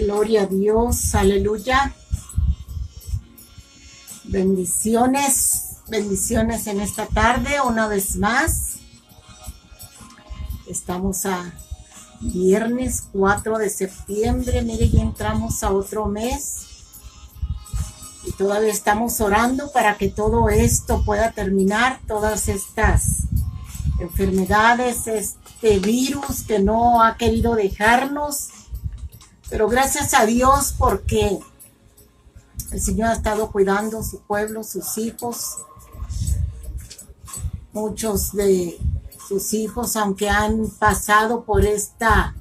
Gloria a Dios, aleluya. Bendiciones, bendiciones en esta tarde una vez más. Estamos a viernes 4 de septiembre, mire, ya entramos a otro mes. Y todavía estamos orando para que todo esto pueda terminar, todas estas enfermedades, este virus que no ha querido dejarnos. Pero gracias a Dios porque el Señor ha estado cuidando su pueblo, sus hijos. Muchos de sus hijos, aunque han pasado por esta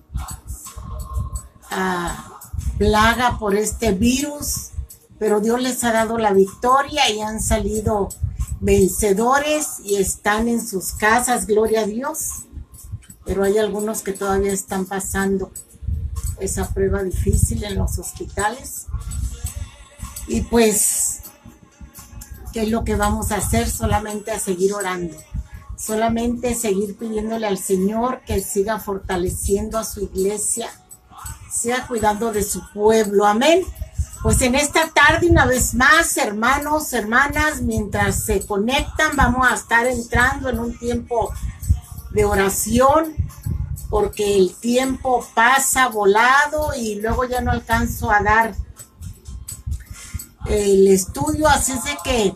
plaga, por este virus, pero Dios les ha dado la victoria y han salido vencedores y están en sus casas, gloria a Dios. Pero hay algunos que todavía están pasando esa prueba difícil en los hospitales. Y pues, ¿qué es lo que vamos a hacer? Solamente a seguir orando, solamente seguir pidiéndole al Señor que siga fortaleciendo a su iglesia, siga cuidando de su pueblo, amén. Pues en esta tarde una vez más, hermanos, hermanas, mientras se conectan, vamos a estar entrando en un tiempo de oración, porque el tiempo pasa volado y luego ya no alcanzo a dar el estudio, así es de que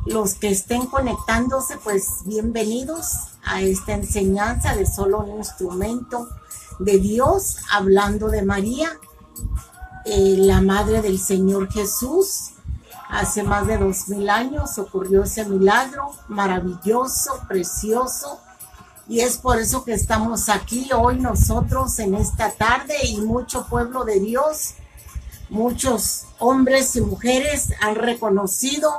los que estén conectándose, pues bienvenidos a esta enseñanza de solo un instrumento de Dios, hablando de María, la madre del Señor Jesús. Hace más de 2000 años ocurrió ese milagro maravilloso, precioso, y es por eso que estamos aquí hoy nosotros en esta tarde, y mucho pueblo de Dios, muchos hombres y mujeres han reconocido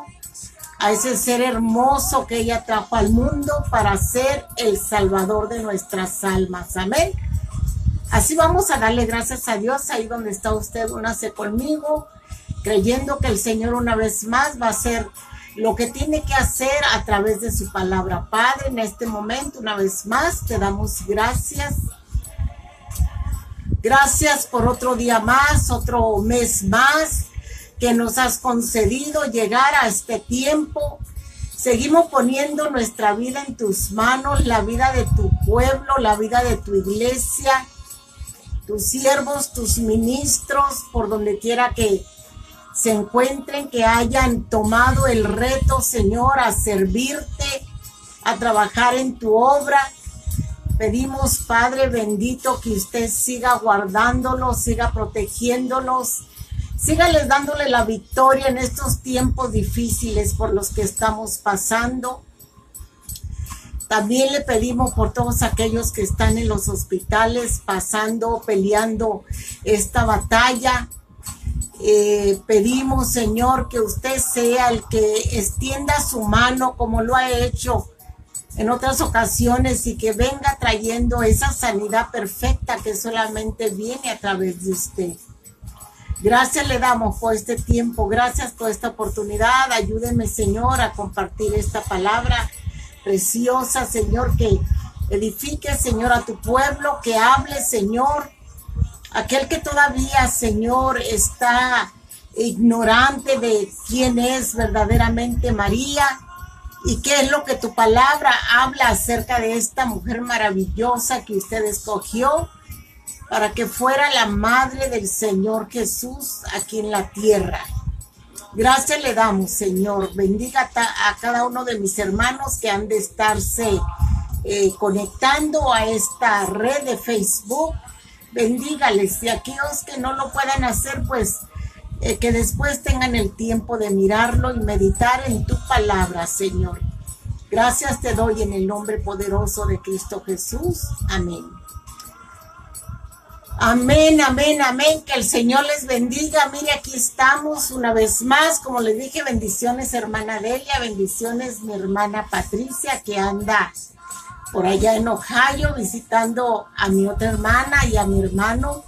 a ese ser hermoso que ella trajo al mundo para ser el salvador de nuestras almas, amén. Así vamos a darle gracias a Dios. Ahí donde está usted, únase conmigo, creyendo que el Señor una vez más va a hacer lo que tiene que hacer a través de su palabra. Padre, en este momento, una vez más, te damos gracias. Gracias por otro día más, otro mes más que nos has concedido llegar a este tiempo. Seguimos poniendo nuestra vida en tus manos, la vida de tu pueblo, la vida de tu iglesia, tus siervos, tus ministros, por donde quiera que se encuentren, que hayan tomado el reto, Señor, a servirte, a trabajar en tu obra. Pedimos, Padre bendito, que usted siga guardándolos, siga protegiéndolos, sígales dándole la victoria en estos tiempos difíciles por los que estamos pasando. También le pedimos por todos aquellos que están en los hospitales pasando, peleando esta batalla. Pedimos, Señor, que usted sea el que extienda su mano como lo ha hecho en otras ocasiones y que venga trayendo esa sanidad perfecta que solamente viene a través de usted. Gracias le damos por este tiempo, gracias por esta oportunidad. Ayúdeme, Señor, a compartir esta palabra preciosa, Señor, que edifique, Señor, a tu pueblo, que hable, Señor, aquel que todavía, Señor, está ignorante de quién es verdaderamente María y qué es lo que tu palabra habla acerca de esta mujer maravillosa que usted escogió para que fuera la madre del Señor Jesús aquí en la tierra. Gracias le damos, Señor. Bendiga a cada uno de mis hermanos que han de estarse conectando a esta red de Facebook. Bendígales, y aquellos que no lo puedan hacer, pues que después tengan el tiempo de mirarlo y meditar en tu palabra, Señor. Gracias te doy en el nombre poderoso de Cristo Jesús. Amén. Amén, amén, amén. Que el Señor les bendiga. Mire, aquí estamos una vez más. Como les dije, bendiciones, hermana Delia. Bendiciones, mi hermana Patricia, que anda por allá en Ohio visitando a mi otra hermana y a mi hermano.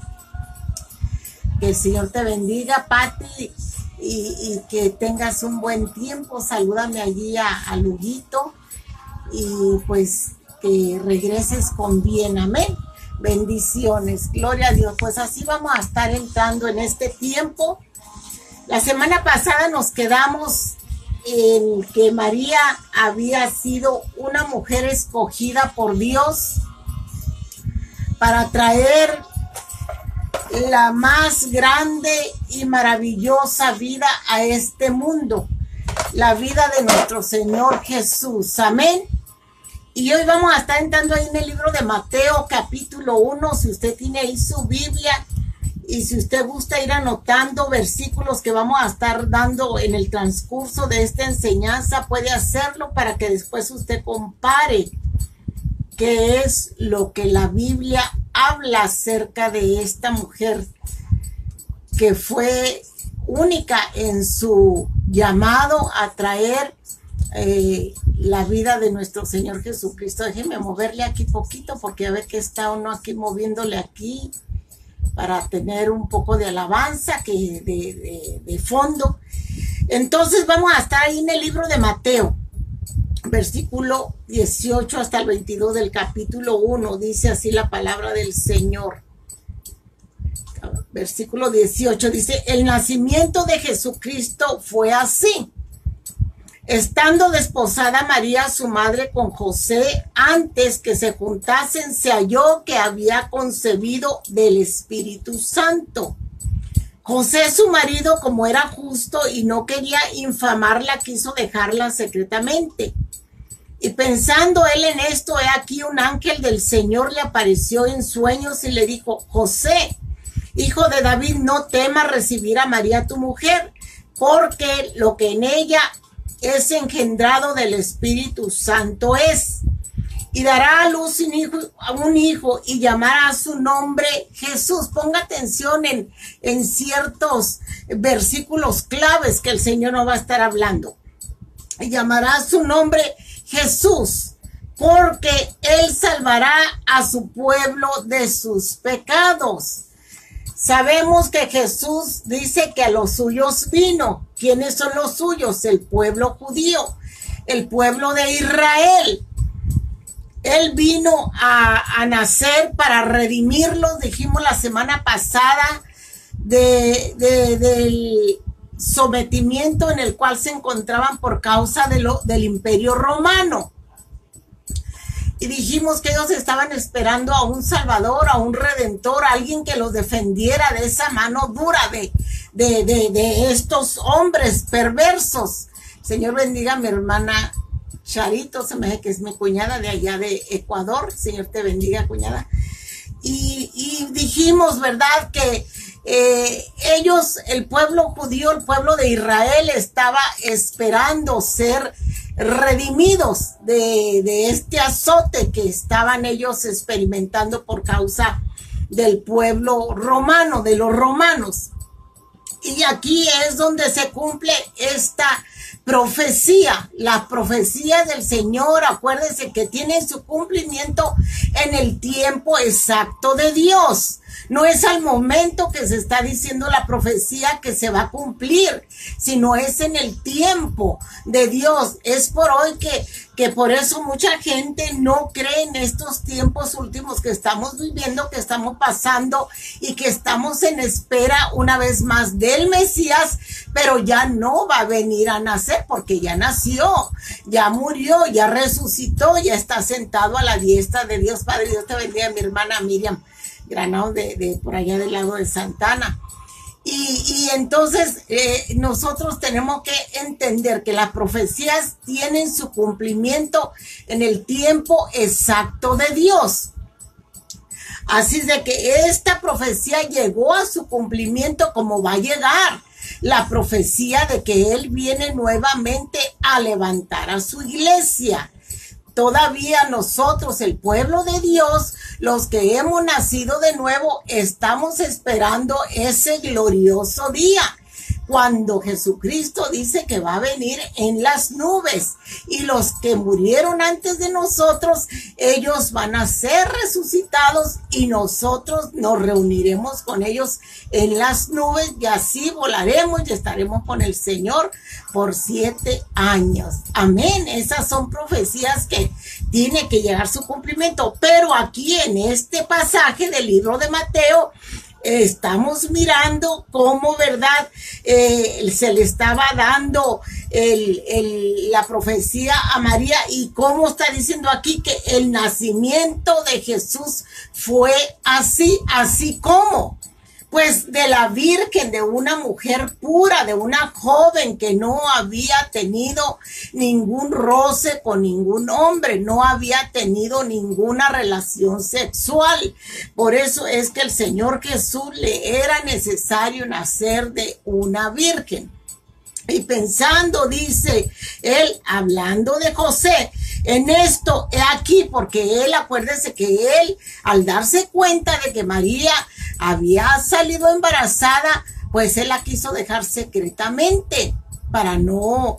Que el Señor te bendiga, Pati, y que tengas un buen tiempo. Salúdame allí a Luguito y pues que regreses con bien. Amén. Bendiciones, gloria a Dios. Pues así vamos a estar entrando en este tiempo. La semana pasada nos quedamos en que María había sido una mujer escogida por Dios para traer la más grande y maravillosa vida a este mundo, la vida de nuestro Señor Jesús. Amén. Y hoy vamos a estar entrando ahí en el libro de Mateo capítulo 1, si usted tiene ahí su Biblia y si usted gusta ir anotando versículos que vamos a estar dando en el transcurso de esta enseñanza, puede hacerlo para que después usted compare qué es lo que la Biblia habla acerca de esta mujer que fue única en su llamado a traer la vida de nuestro Señor Jesucristo. Déjeme moverle aquí poquito porque ya ve que está uno aquí moviéndole aquí para tener un poco de alabanza de fondo. Entonces vamos a estar ahí en el libro de Mateo, versículo 18 hasta el 22 del capítulo 1. Dice así la palabra del Señor. Versículo 18 dice: el nacimiento de Jesucristo fue así. Estando desposada María, su madre, con José, antes que se juntasen, se halló que había concebido del Espíritu Santo. José, su marido, como era justo y no quería infamarla, quiso dejarla secretamente. Y pensando él en esto, he aquí un ángel del Señor le apareció en sueños y le dijo: José, hijo de David, no temas recibir a María tu mujer, porque lo que en ella es engendrado del Espíritu Santo es, y dará a luz un hijo y llamará a su nombre Jesús. Ponga atención en ciertos versículos claves que el Señor nos va a estar hablando. Y llamará a su nombre Jesús, porque él salvará a su pueblo de sus pecados. Sabemos que Jesús dice que a los suyos vino. ¿Quiénes son los suyos? El pueblo judío, el pueblo de Israel. Él vino a nacer para redimirlos, dijimos la semana pasada, del sometimiento en el cual se encontraban por causa del Imperio Romano. Y dijimos que ellos estaban esperando a un Salvador, a un Redentor, a alguien que los defendiera de esa mano dura de estos hombres perversos. Señor bendiga a mi hermana Charito, se me hace que es mi cuñada de allá de Ecuador. Señor te bendiga, cuñada. Y dijimos, ¿verdad?, que ellos, el pueblo judío, el pueblo de Israel, estaba esperando ser redimidos de este azote que estaban ellos experimentando por causa del pueblo romano, de los romanos. Y aquí es donde se cumple esta profecía, la profecía del Señor. Acuérdense que tiene su cumplimiento en el tiempo exacto de Dios. No es al momento que se está diciendo la profecía que se va a cumplir, sino es en el tiempo de Dios. Es por hoy que por eso mucha gente no cree en estos tiempos últimos que estamos viviendo, que estamos pasando y que estamos en espera una vez más del Mesías, pero ya no va a venir a nacer porque ya nació, ya murió, ya resucitó, ya está sentado a la diestra de Dios Padre. Dios te bendiga, mi hermana Miriam Granado de por allá del lado de Santana. Y entonces nosotros tenemos que entender que las profecías tienen su cumplimiento en el tiempo exacto de Dios. Así es de que esta profecía llegó a su cumplimiento, como va a llegar la profecía de que Él viene nuevamente a levantar a su iglesia. Todavía nosotros, el pueblo de Dios, los que hemos nacido de nuevo, estamos esperando ese glorioso día, cuando Jesucristo dice que va a venir en las nubes, y los que murieron antes de nosotros, ellos van a ser resucitados y nosotros nos reuniremos con ellos en las nubes, y así volaremos y estaremos con el Señor por 7 años. Amén. Esas son profecías que tiene que llegar su cumplimiento. Pero aquí en este pasaje del libro de Mateo, estamos mirando cómo, ¿verdad? Se le estaba dando la profecía a María, y cómo está diciendo aquí que el nacimiento de Jesús fue así como, pues, de la virgen, de una mujer pura, de una joven que no había tenido ningún roce con ningún hombre, no había tenido ninguna relación sexual. Por eso es que el Señor Jesús le era necesario nacer de una virgen. Y pensando, dice él, hablando de José, en esto, he aquí, porque él, acuérdese que él, al darse cuenta de que María había salido embarazada, pues él la quiso dejar secretamente para no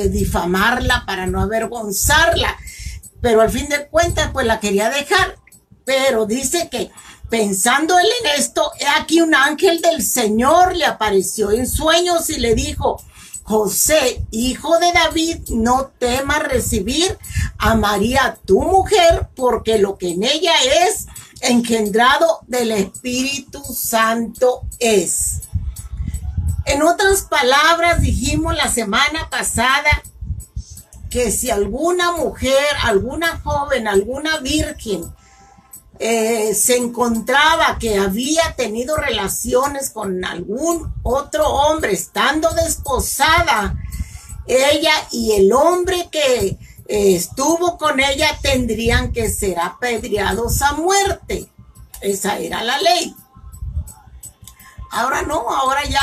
difamarla, para no avergonzarla. Pero al fin de cuentas, pues la quería dejar. Pero dice que pensando él en esto, he aquí un ángel del Señor le apareció en sueños y le dijo: José, hijo de David, no temas recibir a María tu mujer, porque lo que en ella es engendrado del Espíritu Santo es. En otras palabras, dijimos la semana pasada que si alguna mujer, alguna joven, alguna virgen se encontraba que había tenido relaciones con algún otro hombre estando desposada, ella y el hombre que estuvo con ella tendrían que ser apedreados a muerte. Esa era la ley. Ahora no, ahora ya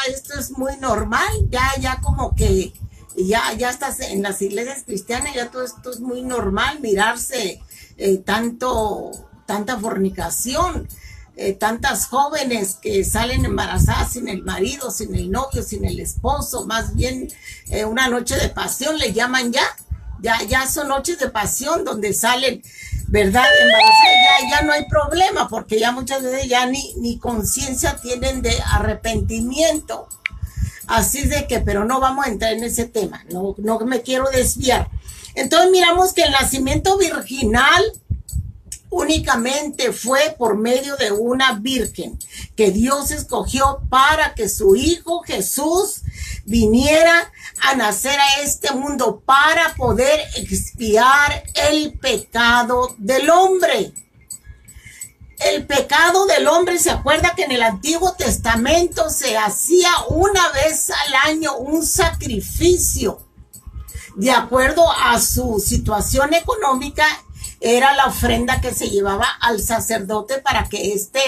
esto es muy normal, ya como que ya estás en las iglesias cristianas, ya todo esto es muy normal, mirarse tanta fornicación, tantas jóvenes que salen embarazadas sin el marido, sin el novio, sin el esposo, más bien una noche de pasión le llaman ya son noches de pasión donde salen, ¿verdad? Embarazadas, ya no hay problema, porque ya muchas veces ya ni conciencia tienen de arrepentimiento. Así de que, pero no vamos a entrar en ese tema, no me quiero desviar. Entonces miramos que el nacimiento virginal únicamente fue por medio de una virgen que Dios escogió para que su hijo Jesús viniera a nacer a este mundo para poder expiar el pecado del hombre. El pecado del hombre, se acuerda que en el Antiguo Testamento se hacía una vez al año un sacrificio. De acuerdo a su situación económica, era la ofrenda que se llevaba al sacerdote para que éste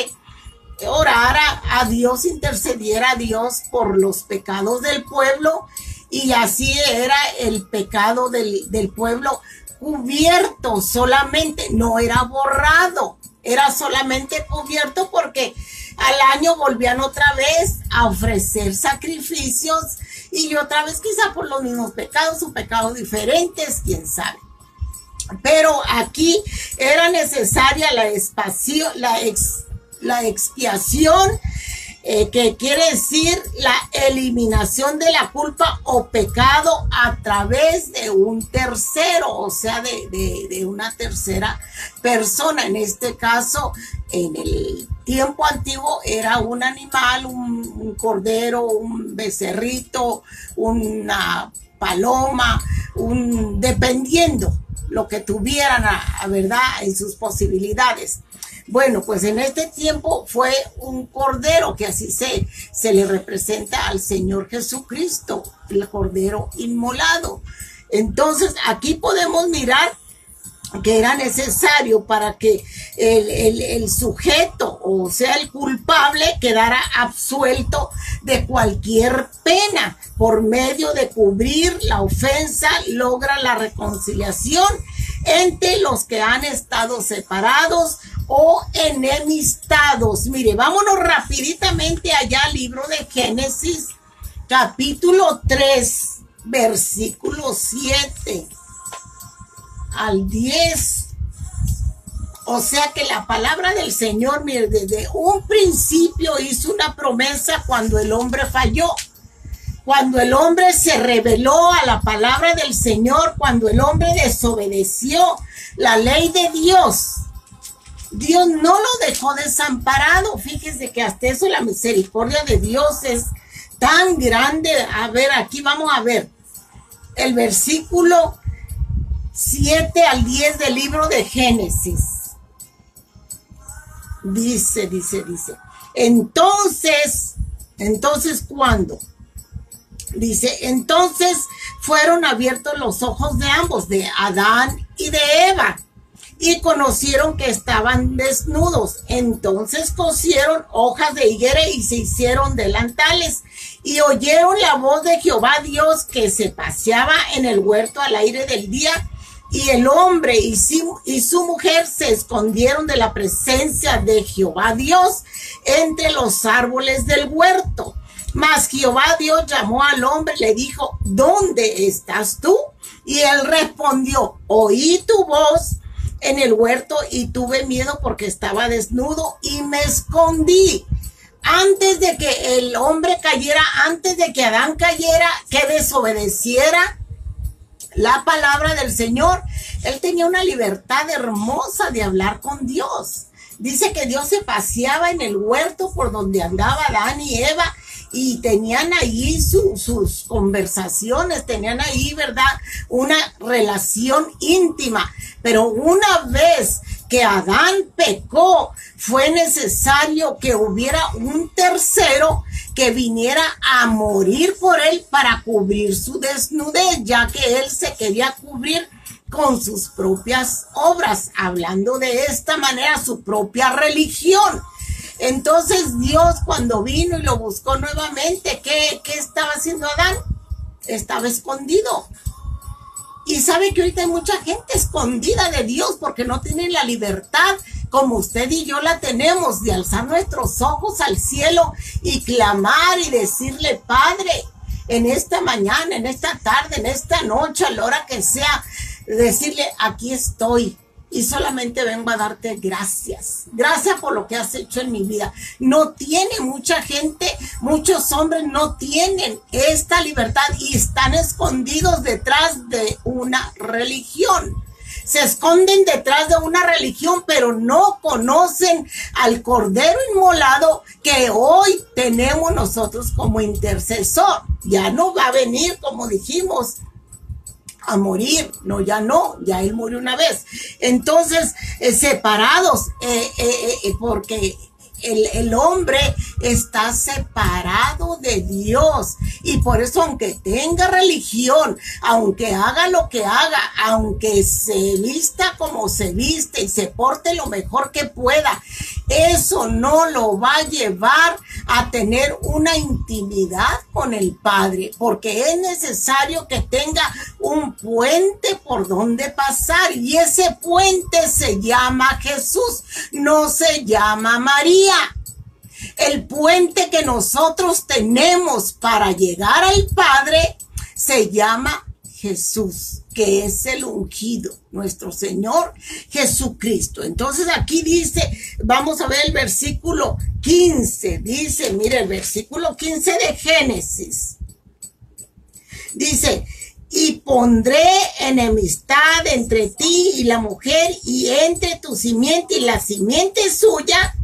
orara a Dios, intercediera a Dios por los pecados del pueblo, y así era el pecado del pueblo cubierto solamente, no era borrado, era solamente cubierto, porque al año volvían otra vez a ofrecer sacrificios y otra vez quizá por los mismos pecados o pecados diferentes, quién sabe. Pero aquí era necesaria la expiación, que quiere decir la eliminación de la culpa o pecado a través de un tercero, o sea, de una tercera persona. En este caso, en el tiempo antiguo era un animal, un cordero, un becerrito, una paloma, dependiendo lo que tuvieran, ¿verdad?, en sus posibilidades. Bueno, pues en este tiempo fue un cordero, que así se le representa al Señor Jesucristo, el cordero inmolado. Entonces aquí podemos mirar que era necesario para que el sujeto, o sea, el culpable, quedara absuelto de cualquier pena. Por medio de cubrir la ofensa, logra la reconciliación entre los que han estado separados o enemistados. Mire, vámonos rapiditamente allá al libro de Génesis, capítulo 3, versículo 7 al 10. O sea que la palabra del Señor, mire, desde un principio hizo una promesa cuando el hombre falló. Cuando el hombre se rebeló a la palabra del Señor, cuando el hombre desobedeció la ley de Dios. Dios no lo dejó desamparado. Fíjese que hasta eso la misericordia de Dios es tan grande. A ver, aquí vamos a ver el versículo 7 al 10 del libro de Génesis. Dice. Entonces, ¿cuándo? Dice, entonces fueron abiertos los ojos de ambos, de Adán y de Eva, y conocieron que estaban desnudos. Entonces cosieron hojas de higuera y se hicieron delantales, y oyeron la voz de Jehová Dios que se paseaba en el huerto al aire del día, y el hombre y su mujer se escondieron de la presencia de Jehová Dios entre los árboles del huerto. Mas Jehová Dios llamó al hombre y le dijo, ¿dónde estás tú? Y él respondió, oí tu voz en el huerto y tuve miedo porque estaba desnudo y me escondí. Antes de que el hombre cayera, antes de que Adán cayera, que desobedeciera la palabra del Señor, él tenía una libertad hermosa de hablar con Dios. Dice que Dios se paseaba en el huerto por donde andaba Adán y Eva, y tenían ahí sus conversaciones, tenían ahí, ¿verdad?, una relación íntima. Pero una vez que Adán pecó, fue necesario que hubiera un tercero que viniera a morir por él para cubrir su desnudez, ya que él se quería cubrir con sus propias obras, hablando de esta manera su propia religión. Entonces Dios, cuando vino y lo buscó nuevamente, ¿qué estaba haciendo Adán? Estaba escondido. Y sabe que ahorita hay mucha gente escondida de Dios porque no tienen la libertad como usted y yo la tenemos, de alzar nuestros ojos al cielo y clamar y decirle, Padre, en esta mañana, en esta tarde, en esta noche, a la hora que sea, decirle, aquí estoy. Y solamente vengo a darte gracias. Gracias por lo que has hecho en mi vida. No tiene mucha gente, muchos hombres no tienen esta libertad y están escondidos detrás de una religión. Se esconden detrás de una religión, pero no conocen al Cordero inmolado que hoy tenemos nosotros como intercesor. Ya no va a venir, como dijimos, a morir, no, ya él murió una vez. Entonces, separados, porque el hombre está separado de Dios, y por eso, aunque tenga religión, aunque haga lo que haga, aunque se vista como se viste y se porte lo mejor que pueda, eso no lo va a llevar a tener una intimidad con el Padre, porque es necesario que tenga un puente por donde pasar, y ese puente se llama Jesús, no se llama María. El puente que nosotros tenemos para llegar al Padre se llama Jesús, que es el ungido, nuestro Señor Jesucristo. Entonces aquí dice, vamos a ver el versículo 15, dice, mire el versículo 15 de Génesis, dice, y pondré enemistad entre ti y la mujer, y entre tu simiente y la simiente suya,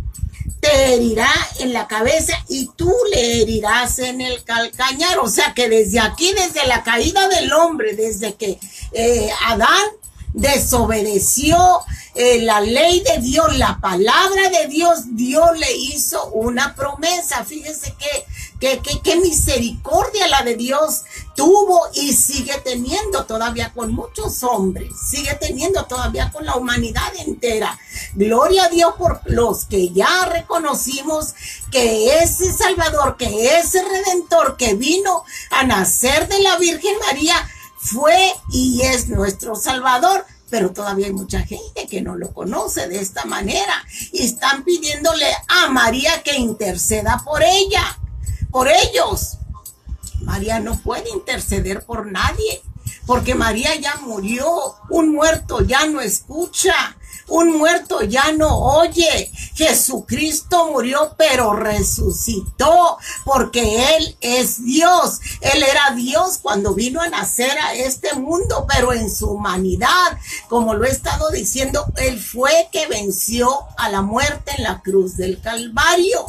te herirá en la cabeza y tú le herirás en el calcañar. O sea que desde aquí, desde la caída del hombre, desde que Adán desobedeció la ley de Dios, la palabra de Dios, Dios le hizo una promesa. Fíjese qué misericordia la de Dios tuvo y sigue teniendo todavía con muchos hombres, sigue teniendo todavía con la humanidad entera. Gloria a Dios por los que ya reconocimos que ese Salvador, que ese Redentor que vino a nacer de la Virgen María fue y es nuestro Salvador. Pero todavía hay mucha gente que no lo conoce de esta manera y están pidiéndole a María que interceda por ella, por ellos. María no puede interceder por nadie, porque María ya murió. Un muerto ya no escucha, un muerto ya no oye. Jesucristo murió, pero resucitó, porque Él es Dios. Él era Dios cuando vino a nacer a este mundo, pero en su humanidad, como lo he estado diciendo, Él fue que venció a la muerte en la cruz del Calvario.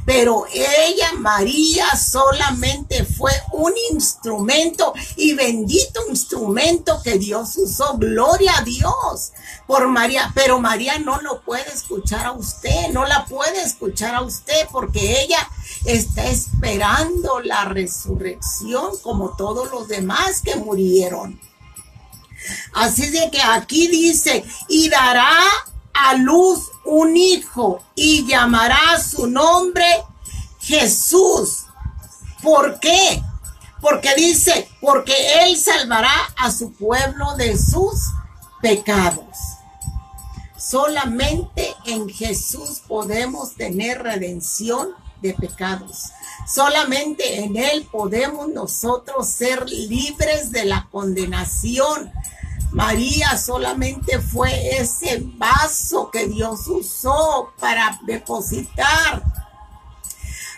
Pero ella, María, solamente fue un instrumento, y bendito instrumento que Dios usó. Gloria a Dios por María. Pero María no lo puede escuchar a usted, no la puede escuchar a usted, porque ella está esperando la resurrección como todos los demás que murieron. Así de que aquí dice, y dará a luz un hijo y llamará su nombre Jesús. ¿Por qué? Porque dice, porque Él salvará a su pueblo de sus pecados. Solamente en Jesús podemos tener redención de pecados. Solamente en Él podemos nosotros ser libres de la condenación. María solamente fue ese vaso que Dios usó para depositar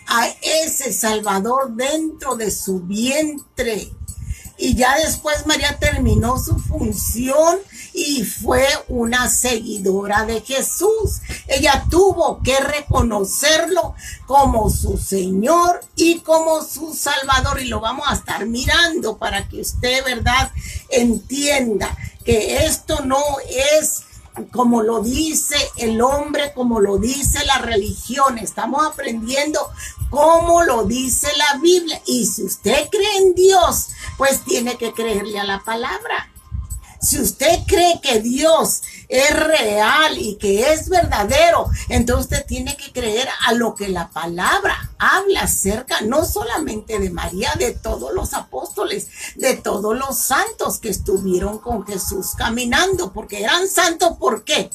a ese Salvador dentro de su vientre. Y ya después María terminó su función y fue una seguidora de Jesús. Ella tuvo que reconocerlo como su Señor y como su Salvador. Y lo vamos a estar mirando para que usted, ¿verdad?, entienda que esto no es como lo dice el hombre, como lo dice la religión. Estamos aprendiendo cómo lo dice la Biblia. Y si usted cree en Dios, pues tiene que creerle a la palabra. Si usted cree que Dios es real y que es verdadero, entonces usted tiene que creer a lo que la palabra habla acerca, no solamente de María, de todos los apóstoles, de todos los santos que estuvieron con Jesús caminando, porque eran santos. ¿Por qué?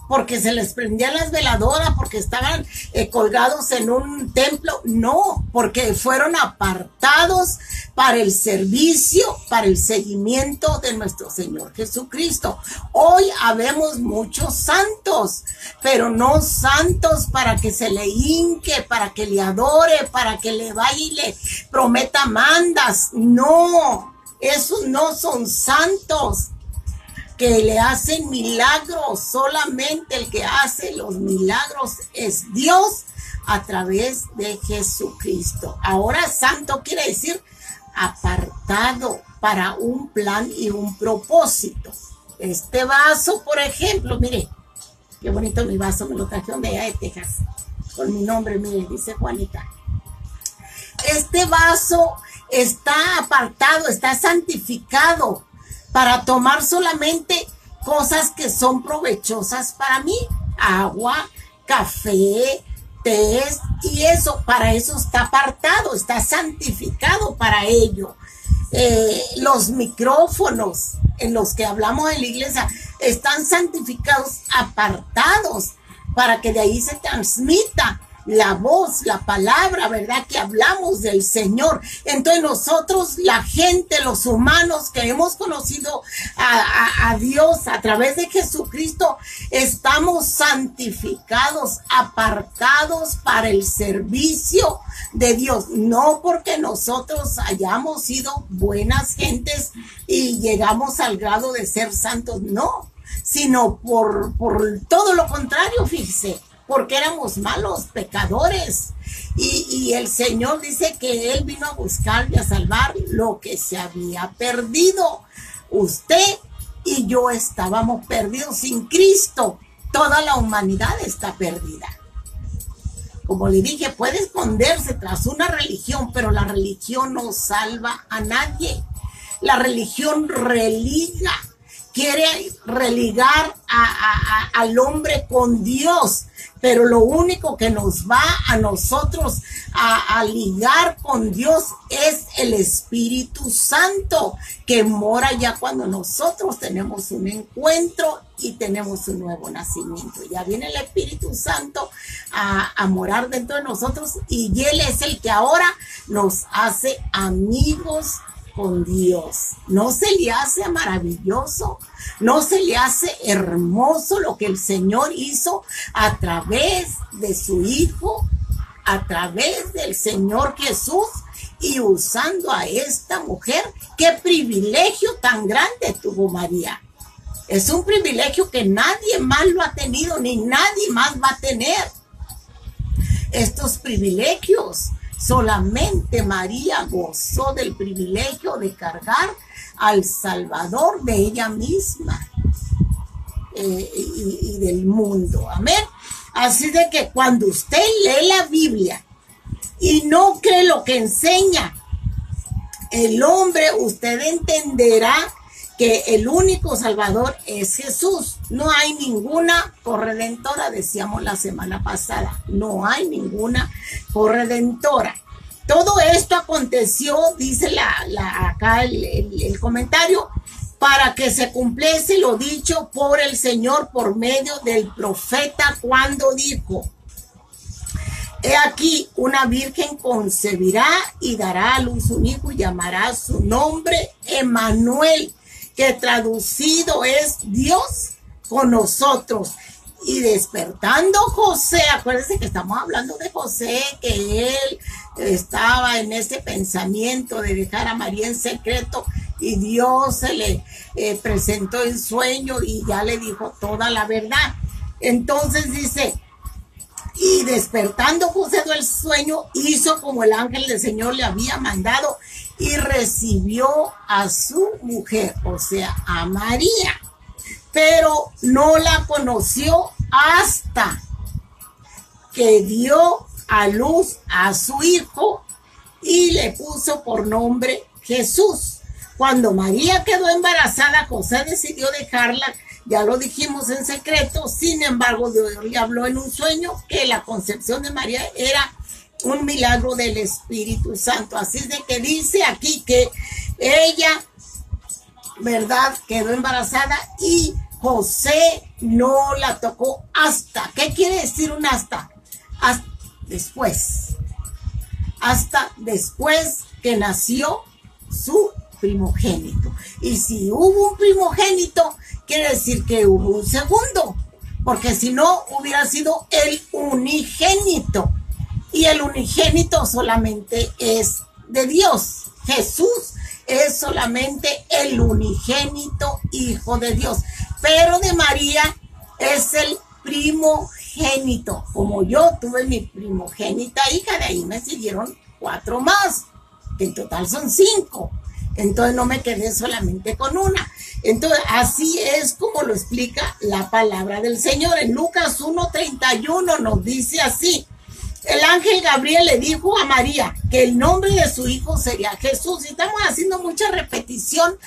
Porque se les prendían las veladoras, porque estaban colgados en un templo. No, porque fueron apartados para el servicio, para el seguimiento de nuestro Señor Jesucristo. Hoy habemos muchos santos, pero no santos para que se le hinque, para que le adore, para que le vaya y le prometa mandas. No, esos no son santos que le hacen milagros. Solamente el que hace los milagros es Dios a través de Jesucristo. Ahora, santo quiere decir apartado para un plan y un propósito. Este vaso, por ejemplo, mire, qué bonito mi vaso, me lo trajeron de allá de Texas, con mi nombre, mire, dice Juanita. Este vaso está apartado, está santificado para tomar solamente cosas que son provechosas para mí. Agua, café, té y eso. Para eso está apartado, está santificado para ello. Los micrófonos en los que hablamos en la iglesia están santificados, apartados, para que de ahí se transmita la voz, la palabra, ¿verdad?, que hablamos del Señor. Entonces nosotros, la gente, los humanos que hemos conocido a Dios a través de Jesucristo, estamos santificados, apartados para el servicio de Dios. No porque nosotros hayamos sido buenas gentes y llegamos al grado de ser santos, no, sino por todo lo contrario, fíjese, porque éramos malos pecadores. Y el Señor dice que Él vino a buscar y a salvar lo que se había perdido. Usted y yo estábamos perdidos sin Cristo. Toda la humanidad está perdida. Como le dije, puede esconderse tras una religión, pero la religión no salva a nadie. La religión religa, quiere religar al hombre con Dios. Pero lo único que nos va a nosotros a ligar con Dios es el Espíritu Santo, que mora ya cuando nosotros tenemos un encuentro y tenemos un nuevo nacimiento. Ya viene el Espíritu Santo a morar dentro de nosotros, y Él es el que ahora nos hace amigos con Dios? ¿No se le hace maravilloso? ¿No se le hace hermoso lo que el Señor hizo a través de su Hijo, a través del Señor Jesús, y usando a esta mujer? ¡Qué privilegio tan grande tuvo María! Es un privilegio que nadie más lo ha tenido, ni nadie más va a tener. Estos privilegios, solamente María gozó del privilegio de cargar al Salvador de ella misma y del mundo. Amén. Así de que cuando usted lee la Biblia y no cree lo que enseña el hombre, usted entenderá que el único Salvador es Jesús. No hay ninguna corredentora, decíamos la semana pasada. No hay ninguna corredentora. Todo esto aconteció, dice acá el comentario, para que se cumpliese lo dicho por el Señor por medio del profeta cuando dijo: he aquí, una virgen concebirá y dará a luz un hijo y llamará su nombre Emmanuel, que traducido es Dios con nosotros. Y despertando José, acuérdense que estamos hablando de José, que él estaba en ese pensamiento de dejar a María en secreto, y Dios se le presentó en sueño y ya le dijo toda la verdad. Entonces dice: y despertando José del sueño, hizo como el ángel del Señor le había mandado, y recibió a su mujer, o sea, a María, pero no la conoció hasta que dio a luz a su hijo y le puso por nombre Jesús. Cuando María quedó embarazada, José decidió dejarla, ya lo dijimos, en secreto. Sin embargo, Dios le habló en un sueño que la concepción de María era un milagro del Espíritu Santo. Así es de que dice aquí que ella, ¿verdad?, quedó embarazada y José no la tocó hasta. ¿Qué quiere decir un hasta? Hasta después. Hasta después que nació su primogénito. Y si hubo un primogénito, quiere decir que hubo un segundo, porque si no hubiera sido el unigénito. Y el unigénito solamente es de Dios. Jesús es solamente el unigénito Hijo de Dios. Pero de María es el primogénito. Como yo tuve mi primogénita hija, de ahí me siguieron 4 más, que en total son 5. Entonces no me quedé solamente con una. Entonces así es como lo explica la palabra del Señor. En Lucas 1:31 nos dice así: el ángel Gabriel le dijo a María que el nombre de su hijo sería Jesús. Y estamos haciendo mucha repetición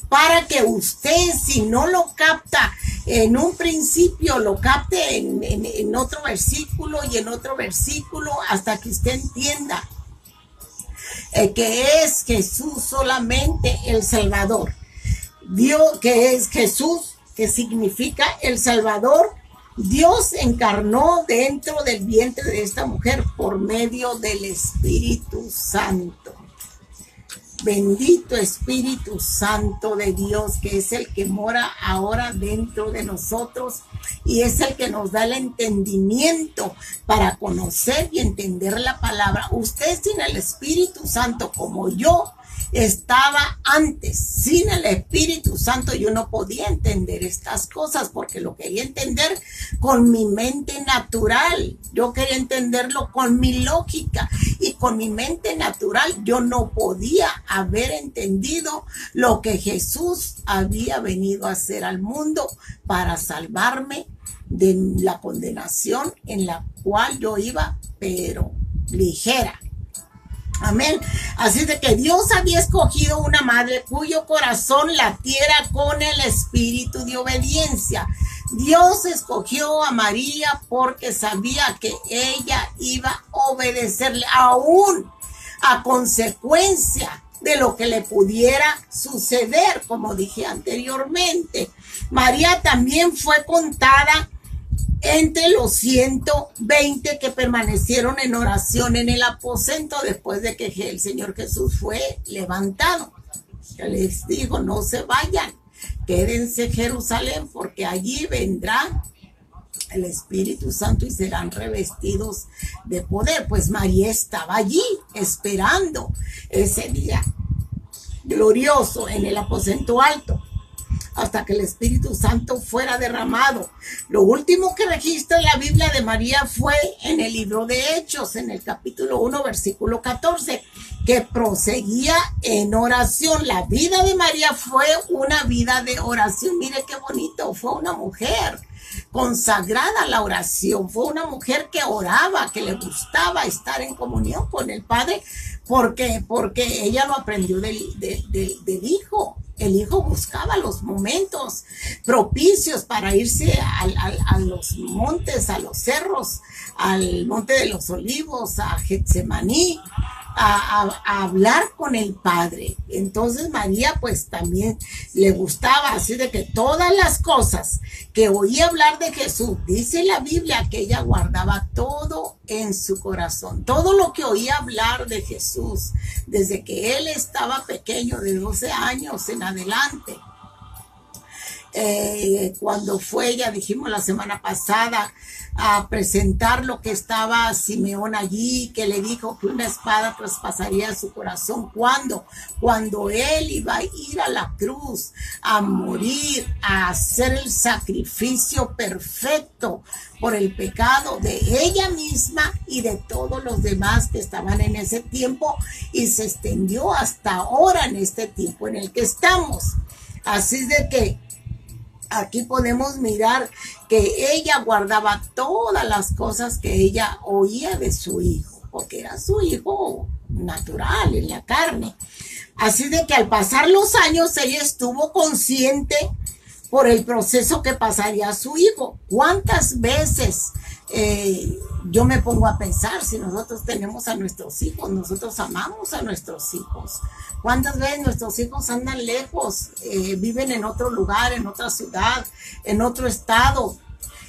para que usted, si no lo capta en un principio, lo capte en otro versículo y en otro versículo, hasta que usted entienda que es Jesús solamente el Salvador. Dios, que es Jesús, que significa el Salvador. Dios encarnó dentro del vientre de esta mujer por medio del Espíritu Santo. Bendito Espíritu Santo de Dios, que es el que mora ahora dentro de nosotros y es el que nos da el entendimiento para conocer y entender la palabra. Usted sin el Espíritu Santo, como yo estaba antes, sin el Espíritu Santo, yo no podía entender estas cosas porque lo quería entender con mi mente natural. Yo quería entenderlo con mi lógica y con mi mente natural yo no podía haber entendido lo que Jesús había venido a hacer al mundo para salvarme de la condenación en la cual yo iba, pero ligera. Amén. Así de que Dios había escogido una madre cuyo corazón latiera con el espíritu de obediencia. Dios escogió a María porque sabía que ella iba a obedecerle, aún a consecuencia de lo que le pudiera suceder, como dije anteriormente. María también fue contada entre los 120 que permanecieron en oración en el aposento después de que el Señor Jesús fue levantado. les dijo, no se vayan, quédense en Jerusalén, porque allí vendrá el Espíritu Santo y serán revestidos de poder. Pues María estaba allí esperando ese día glorioso en el aposento alto, hasta que el Espíritu Santo fuera derramado. Lo último que registra la Biblia de María fue en el libro de Hechos, en el capítulo 1, versículo 14, que proseguía en oración. La vida de María fue una vida de oración. Mire qué bonito, fue una mujer consagrada a la oración, fue una mujer que oraba, que le gustaba estar en comunión con el Padre, porque ella lo aprendió del Hijo. El Hijo buscaba los momentos propicios para irse a los montes, a los cerros, al Monte de los Olivos, a Getsemaní, a hablar con el Padre. Entonces María pues también le gustaba, así de que todas las cosas que oía hablar de Jesús, dice la Biblia que ella guardaba todo en su corazón. Todo lo que oía hablar de Jesús desde que él estaba pequeño, de 12 años en adelante. Cuando fue, ya dijimos la semana pasada, a presentar lo que estaba Simeón allí, que le dijo que una espada traspasaría su corazón. Cuando él iba a ir a la cruz, a morir, a hacer el sacrificio perfecto por el pecado de ella misma y de todos los demás que estaban en ese tiempo, y se extendió hasta ahora en este tiempo en el que estamos. Así de que aquí podemos mirar que ella guardaba todas las cosas que ella oía de su hijo, porque era su hijo natural en la carne. Así de que al pasar los años ella estuvo consciente por el proceso que pasaría a su hijo. ¿Cuántas veces yo me pongo a pensar, si nosotros tenemos a nuestros hijos, nosotros amamos a nuestros hijos? ¿Cuántas veces nuestros hijos andan lejos, viven en otro lugar, en otra ciudad, en otro estado,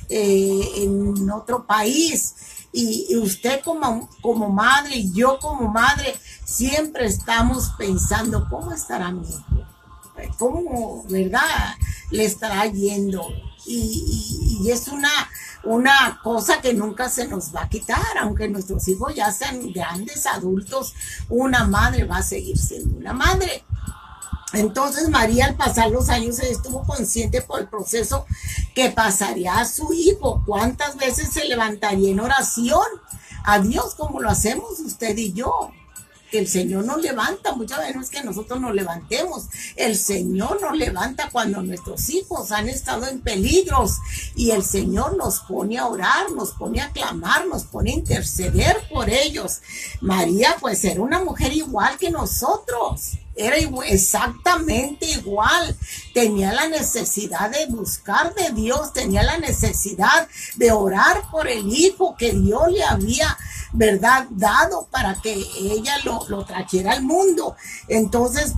en otro país? Y usted como madre y yo como madre siempre estamos pensando, ¿cómo estará mi hijo? ¿Cómo, verdad, le estará yendo? Y es una cosa que nunca se nos va a quitar, aunque nuestros hijos ya sean grandes adultos, una madre va a seguir siendo una madre. Entonces María, al pasar los años, estuvo consciente por el proceso que pasaría a su hijo. ¿Cuántas veces se levantaría en oración a Dios como lo hacemos usted y yo? Que el Señor nos levanta, muchas veces no es que nosotros nos levantemos, el Señor nos levanta cuando nuestros hijos han estado en peligros, y el Señor nos pone a orar, nos pone a clamar, nos pone a interceder por ellos. María pues era una mujer igual que nosotros, era exactamente igual, tenía la necesidad de buscar de Dios, tenía la necesidad de orar por el hijo que Dios le había, ¿verdad?, dado para que ella lo trajera al mundo. Entonces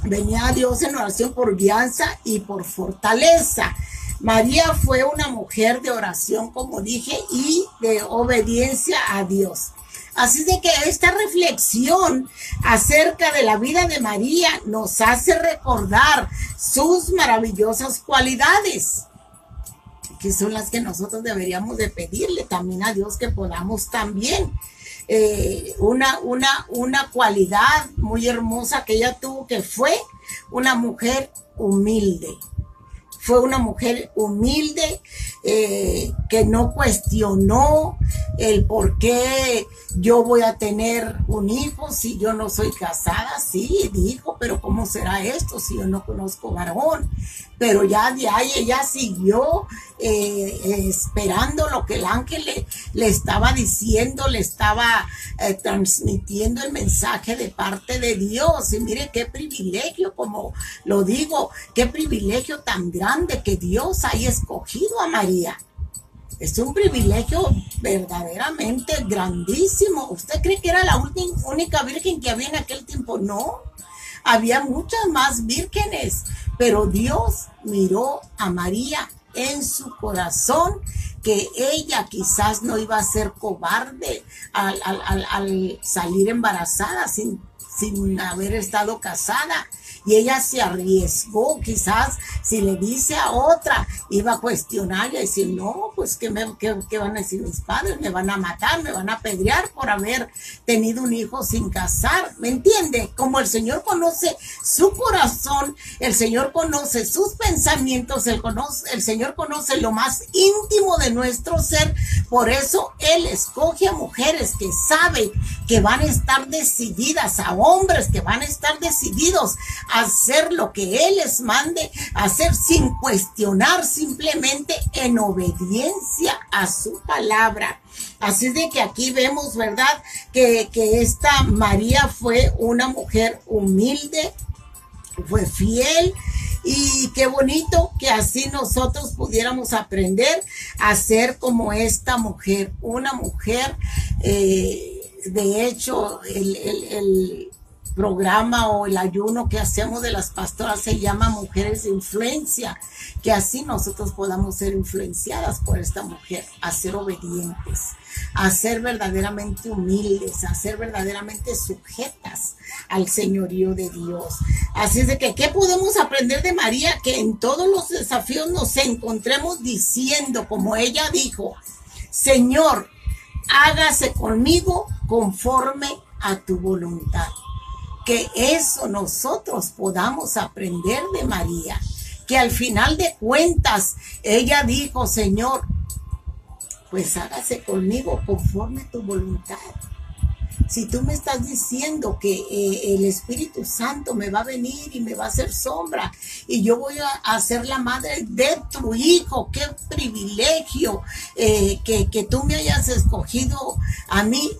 venía a Dios en oración por guianza y por fortaleza. María fue una mujer de oración, como dije, y de obediencia a Dios. Así de que esta reflexión acerca de la vida de María nos hace recordar sus maravillosas cualidades, que son las que nosotros deberíamos de pedirle también a Dios que podamos también. Una cualidad muy hermosa que ella tuvo, que fue una mujer humilde. Fue una mujer humilde, que no cuestionó el por qué yo voy a tener un hijo si yo no soy casada. Sí, dijo, pero ¿cómo será esto si yo no conozco varón? Pero ya de ahí ella siguió esperando lo que el ángel le estaba diciendo, le estaba transmitiendo el mensaje de parte de Dios. Y mire qué privilegio, como lo digo, qué privilegio tan grande que Dios haya escogido a María. Es un privilegio verdaderamente grandísimo. ¿Usted cree que era la única virgen que había en aquel tiempo? No, había muchas más vírgenes, pero Dios miró a María en su corazón, que ella quizás no iba a ser cobarde al salir embarazada sin sin haber estado casada. Y ella se arriesgó, quizás si le dice a otra, iba a cuestionar y a decir, no, pues ¿qué van a decir mis padres? Me van a matar, me van a apedrear por haber tenido un hijo sin casar. ¿Me entiende? Como el Señor conoce su corazón, el Señor conoce sus pensamientos, el Señor conoce lo más íntimo de nuestro ser. Por eso Él escoge a mujeres que saben que van a estar decididas, a hombres que van a estar decididos a hacer lo que Él les mande, hacer sin cuestionar, simplemente en obediencia a su palabra. Así es de que aquí vemos, ¿verdad? Que esta María fue una mujer humilde, fue fiel. Y qué bonito que así nosotros pudiéramos aprender a ser como esta mujer, una mujer, de hecho, el programa o el ayuno que hacemos de las pastoras se llama Mujeres de Influencia, que así nosotros podamos ser influenciadas por esta mujer, a ser obedientes, a ser verdaderamente humildes, a ser verdaderamente sujetas al señorío de Dios. Así es de que, ¿qué podemos aprender de María? Que en todos los desafíos nos encontremos diciendo, como ella dijo, Señor, hágase conmigo conforme a tu voluntad. Que eso nosotros podamos aprender de María, que al final de cuentas ella dijo, Señor, pues hágase conmigo conforme a tu voluntad. Si tú me estás diciendo que el Espíritu Santo me va a venir y me va a hacer sombra y yo voy a ser la madre de tu hijo, qué privilegio que tú me hayas escogido a mí.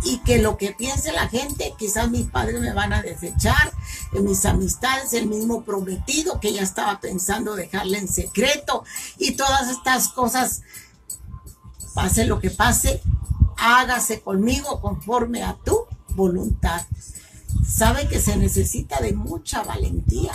Y que lo que piense la gente, quizás mis padres me van a desechar, mis amistades, el mismo prometido que ya estaba pensando dejarle en secreto, y todas estas cosas, pase lo que pase, hágase conmigo conforme a tu voluntad. Sabe que se necesita de mucha valentía.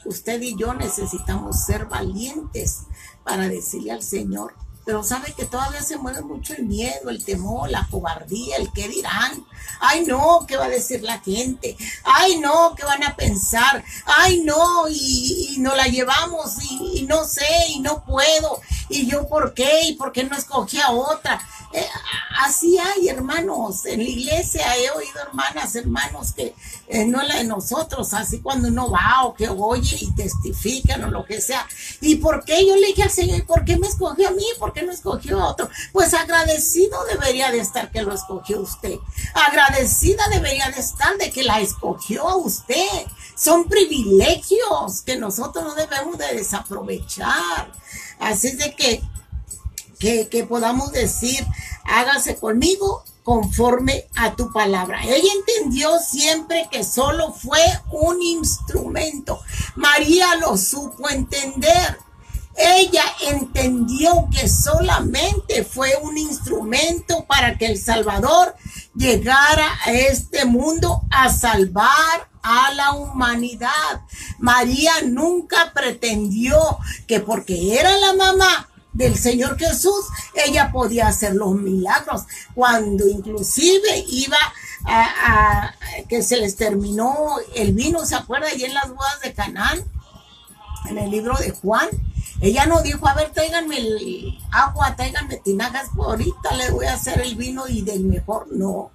Usted y yo necesitamos ser valientes para decirle al Señor. Pero sabe que todavía se mueve mucho el miedo, el temor, la cobardía, el qué dirán. Ay, no, ¿qué va a decir la gente? Ay, no, ¿qué van a pensar? Ay, no, y no la llevamos, y no sé, y no puedo. ¿Y yo por qué? ¿Y por qué no escogí a otra? Así hay, hermanos. En la iglesia he oído hermanos que no es la de nosotros. Así cuando uno va o que oye y testifican o lo que sea. ¿Y por qué yo le dije al Señor? ¿Y por qué me escogió a mí? ¿Por qué no escogió a otro? Pues agradecido debería de estar que lo escogió usted. Agradecida debería de estar de que la escogió a usted. Son privilegios que nosotros no debemos de desaprovechar. Así es de que podamos decir, hágase conmigo conforme a tu palabra. Ella entendió siempre que solo fue un instrumento. María lo supo entender. Ella entendió que solamente fue un instrumento para que el Salvador llegara a este mundo a salvar a la humanidad. María nunca pretendió que porque era la mamá del Señor Jesús, ella podía hacer los milagros, cuando inclusive iba a que se les terminó el vino, ¿se acuerda? Y en las bodas de Canaán, en el libro de Juan, ella no dijo, a ver, tráiganme el agua, tráiganme tinajas, ahorita le voy a hacer el vino y del mejor. No,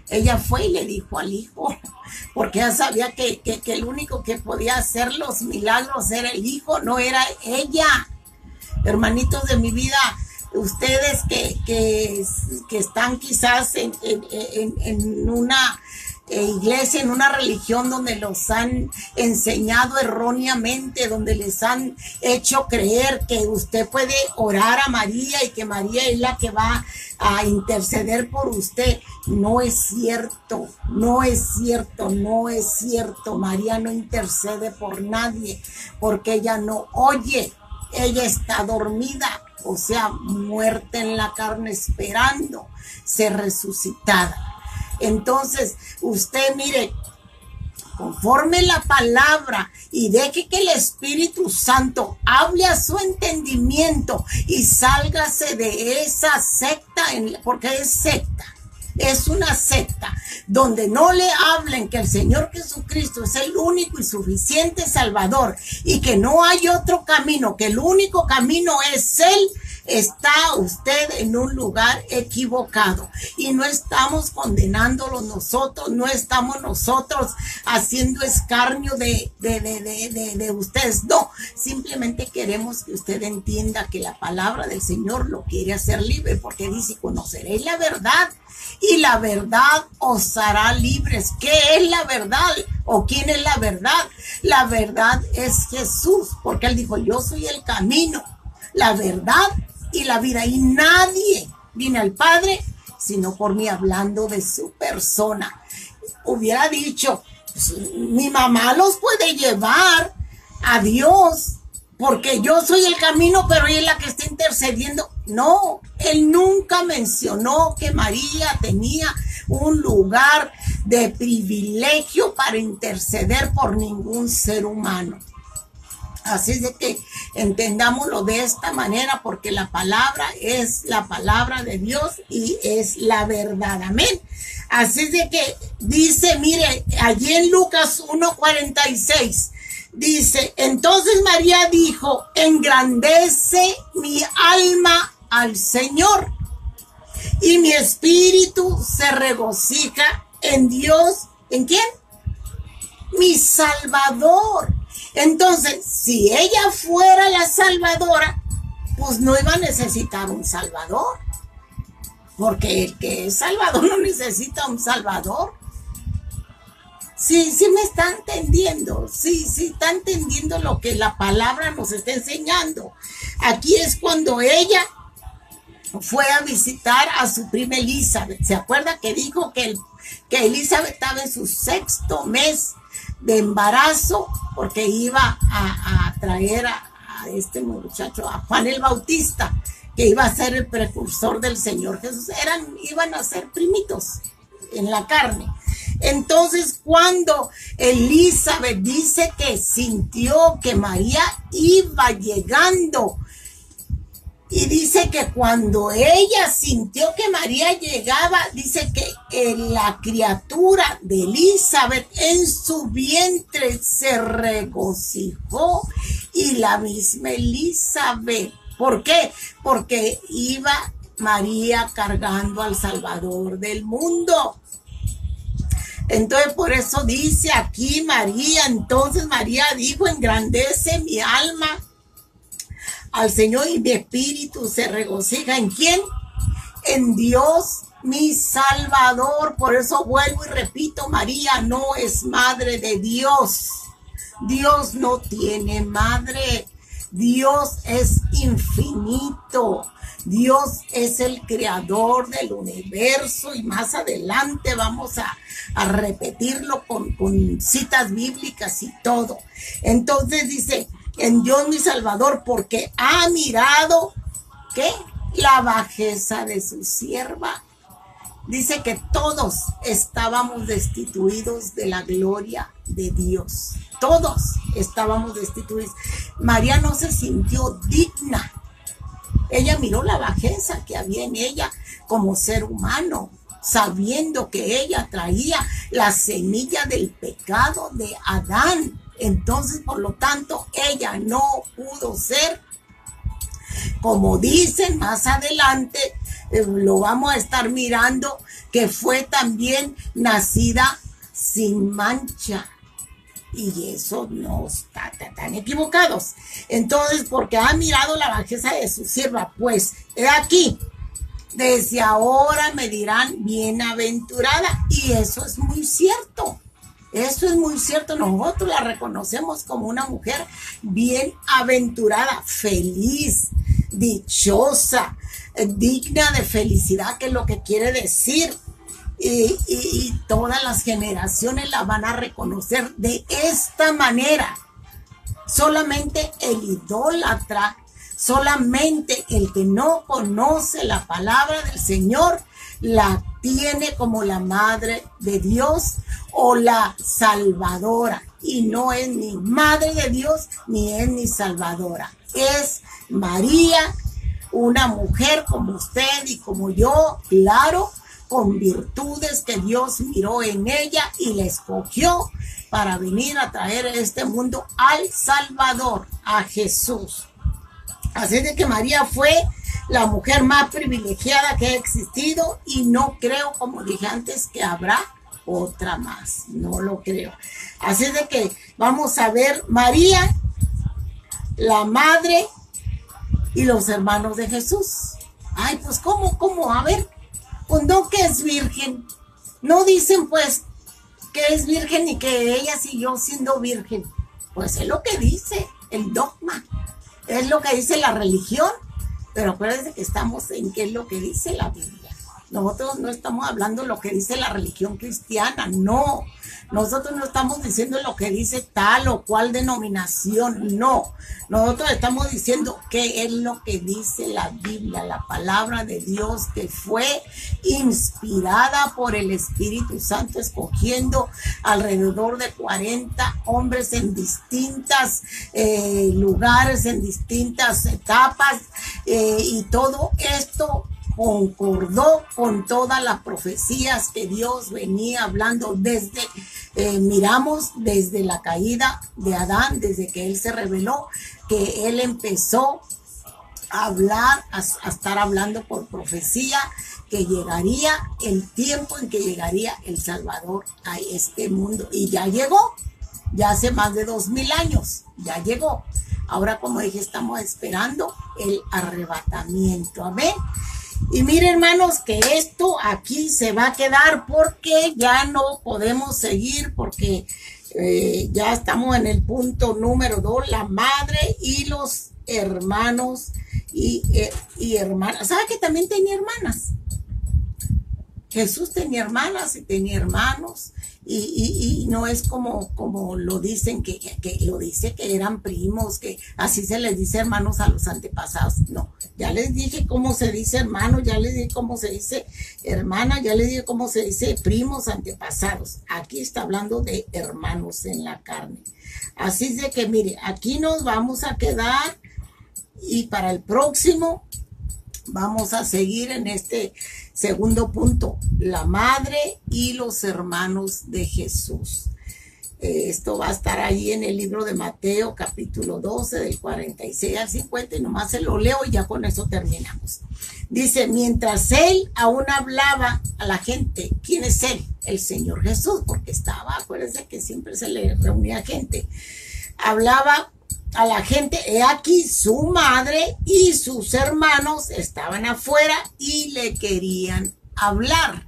ella fue y le dijo al hijo, porque ella sabía que el único que podía hacer los milagros era el hijo, no era ella. Hermanitos de mi vida, ustedes que están quizás en una iglesia, en una religión donde los han enseñado erróneamente, donde les han hecho creer que usted puede orar a María y que María es la que va a interceder por usted. No es cierto, no es cierto, no es cierto. María no intercede por nadie porque ella no oye. Ella está dormida, o sea, muerta en la carne, esperando ser resucitada. Entonces, usted mire, conforme la palabra y deje que el Espíritu Santo hable a su entendimiento y sálgase de esa secta, porque es secta. es una secta donde no le hablen que el Señor Jesucristo es el único y suficiente Salvador y que no hay otro camino, que el único camino es Él, está usted en un lugar equivocado y no estamos condenándolo nosotros, no estamos nosotros haciendo escarnio de ustedes, no, simplemente queremos que usted entienda que la palabra del Señor lo quiere hacer libre, porque dice: conoceréis la verdad y la verdad os hará libres. ¿Qué es la verdad? ¿O quién es la verdad? La verdad es Jesús, porque Él dijo: yo soy el camino, la verdad y la vida, y nadie viene al Padre sino por mí, hablando de su persona. Hubiera dicho: mi mamá los puede llevar a Dios porque yo soy el camino, pero ella es la que está intercediendo. No, Él nunca mencionó que María tenía un lugar de privilegio para interceder por ningún ser humano. Así es de que entendámoslo de esta manera, porque la palabra es la palabra de Dios y es la verdad. Amén. Así es de que dice, mire, allí en Lucas 1:46, dice: entonces María dijo: engrandece mi alma al Señor, y mi espíritu se regocija en Dios. ¿En quién? Mi Salvador. Entonces, si ella fuera la salvadora, pues no iba a necesitar un salvador, porque el que es salvador no necesita un salvador. Sí, sí me está entendiendo, sí está entendiendo lo que la palabra nos está enseñando. Aquí es cuando ella fue a visitar a su prima Elizabeth. ¿Se acuerda que dijo que Elizabeth estaba en su 6º mes de embarazo, porque iba a traer a este muchacho, a Juan el Bautista, que iba a ser el precursor del Señor Jesús? Iban a ser primitos en la carne. Entonces, cuando Elizabeth dice que sintió que María iba llegando, y dice que cuando ella sintió que María llegaba, dice que la criatura de Elizabeth en su vientre se regocijó, y la misma Elizabeth. ¿Por qué? Porque iba María cargando al Salvador del mundo. Entonces, por eso dice aquí María: entonces María dijo: engrandece mi alma al Señor, y mi espíritu se regocija. ¿En quién? En Dios, mi Salvador. Por eso vuelvo y repito: María no es madre de Dios. Dios no tiene madre. Dios es infinito. Dios es el creador del universo, y más adelante vamos a repetirlo con citas bíblicas y todo. Entonces dice: en Dios mi Salvador, porque ha mirado, ¿qué? La bajeza de su sierva. Dice que todos estábamos destituidos de la gloria de Dios. Todos estábamos destituidos. María no se sintió digna. Ella miró la bajeza que había en ella como ser humano, sabiendo que ella traía la semilla del pecado de Adán. Entonces, por lo tanto, ella no pudo ser, como dicen más adelante, lo vamos a estar mirando, que fue también nacida sin mancha. Y eso no está tan equivocados. Entonces, porque ha mirado la bajeza de su sierva, pues he aquí, desde ahora me dirán bienaventurada. Y eso es muy cierto. Eso es muy cierto. Nosotros la reconocemos como una mujer bienaventurada, feliz, dichosa, digna de felicidad, que es lo que quiere decir. Y todas las generaciones la van a reconocer de esta manera. Solamente el idólatra, solamente el que no conoce la palabra del Señor, la tiene como la madre de Dios o la salvadora, y no es ni madre de Dios ni es ni salvadora. Es María, una mujer como usted y como yo, claro, con virtudes que Dios miró en ella y la escogió para venir a traer a este mundo al Salvador, a Jesús. Así de que María fue la mujer más privilegiada que ha existido y no creo, como dije antes, que habrá otra más. No lo creo. Así de que vamos a ver María, la madre y los hermanos de Jesús. Ay, pues ¿cómo? A ver, pues no que es virgen. No dicen pues que es virgen y que ella siguió siendo virgen. Pues es lo que dice el dogma. Es lo que dice la religión. Pero acuérdense que estamos en qué es lo que dice la Biblia. Nosotros no estamos hablando lo que dice la religión cristiana, no. Nosotros no estamos diciendo lo que dice tal o cual denominación, no. Nosotros estamos diciendo qué es lo que dice la Biblia, la palabra de Dios que fue inspirada por el Espíritu Santo, escogiendo alrededor de 40 hombres en distintas lugares, en distintas etapas, y todo esto concordó con todas las profecías que Dios venía hablando desde, miramos desde la caída de Adán, desde que él se reveló, que él empezó a hablar, a estar hablando por profecía, que llegaría el tiempo en que llegaría el Salvador a este mundo. Y ya llegó, ya hace más de 2000 años, ya llegó. Ahora, como dije, estamos esperando el arrebatamiento. Amén. Y miren, hermanos, que esto aquí se va a quedar porque ya no podemos seguir, porque ya estamos en el punto número 2, la madre y los hermanos y hermanas. ¿Sabe que también tenía hermanas? Jesús tenía hermanas y tenía hermanos, y no es como lo dicen, que lo dice que eran primos, que así se les dice hermanos a los antepasados. No, ya les dije cómo se dice hermano, ya les dije cómo se dice hermana, ya les dije cómo se dice primos antepasados. Aquí está hablando de hermanos en la carne. Así es de que, mire, aquí nos vamos a quedar, y para el próximo vamos a seguir en este segundo punto, la madre y los hermanos de Jesús. Esto va a estar ahí en el libro de Mateo, capítulo 12, del 46 al 50, y nomás se lo leo y ya con eso terminamos. Dice, mientras él aún hablaba a la gente, ¿quién es él? El Señor Jesús, porque estaba, acuérdense que siempre se le reunía gente. Hablaba a la gente, he aquí su madre y sus hermanos estaban afuera y le querían hablar.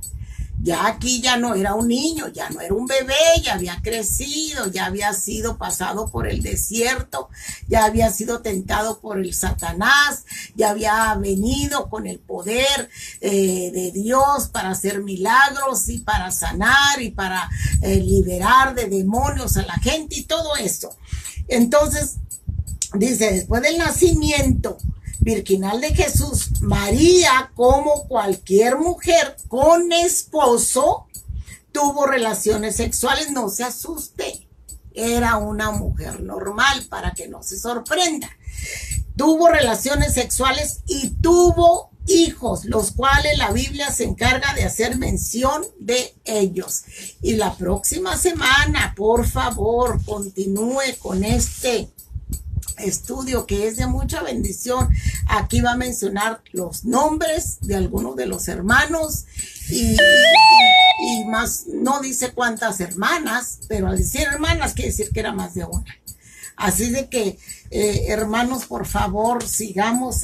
Ya aquí ya no era un niño, ya no era un bebé, ya había crecido, ya había sido pasado por el desierto, ya había sido tentado por el Satanás, ya había venido con el poder de Dios para hacer milagros y para sanar y para liberar de demonios a la gente y todo eso. Entonces, dice, después del nacimiento virginal de Jesús, María, como cualquier mujer con esposo, tuvo relaciones sexuales. No se asuste, era una mujer normal, para que no se sorprenda. Tuvo relaciones sexuales y tuvo hijos, los cuales la Biblia se encarga de hacer mención de ellos. Y la próxima semana, por favor, continúe con este estudio que es de mucha bendición. Aquí va a mencionar los nombres de algunos de los hermanos y más, no dice cuántas hermanas, pero al decir hermanas quiere decir que era más de una. Así de que hermanos, por favor, sigamos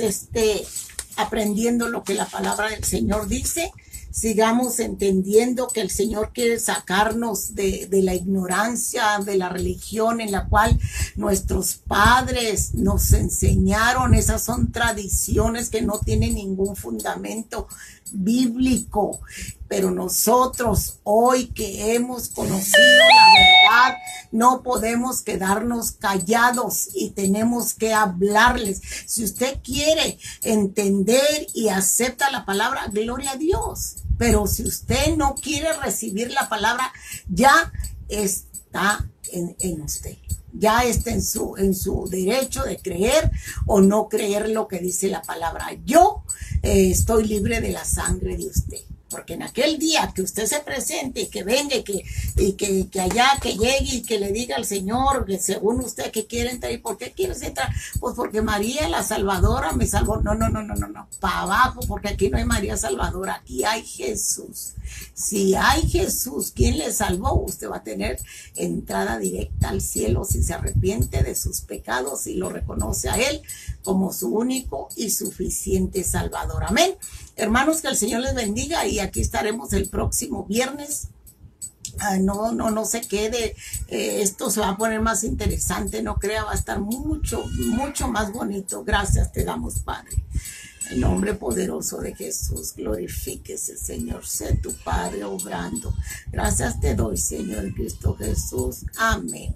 aprendiendo lo que la palabra del Señor dice. Sigamos entendiendo que el Señor quiere sacarnos de la ignorancia de la religión en la cual nuestros padres nos enseñaron. Esas son tradiciones que no tienen ningún fundamento bíblico. Pero nosotros, hoy que hemos conocido la verdad, no podemos quedarnos callados y tenemos que hablarles. Si usted quiere entender y acepta la palabra, gloria a Dios. Pero si usted no quiere recibir la palabra, ya está en usted. Ya está en su derecho de creer o no creer lo que dice la palabra. Yo estoy libre de la sangre de usted. Porque en aquel día que usted se presente y que venga y que allá, que llegue y que le diga al Señor, que según usted que quiere entrar, ¿y por qué quieres entrar? Pues porque María la Salvadora me salvó. No, no, no, no, no, no, para abajo, porque aquí no hay María Salvadora, aquí hay Jesús. Si hay Jesús, ¿quién le salvó? Usted va a tener entrada directa al cielo si se arrepiente de sus pecados y lo reconoce a Él como su único y suficiente Salvador. Amén. Hermanos, que el Señor les bendiga y aquí estaremos el próximo viernes. No se quede, esto se va a poner más interesante, no crea, va a estar mucho, mucho más bonito. Gracias te damos, Padre. En el nombre poderoso de Jesús, glorifíquese, Señor, sé tu Padre obrando. Gracias te doy, Señor Cristo Jesús. Amén.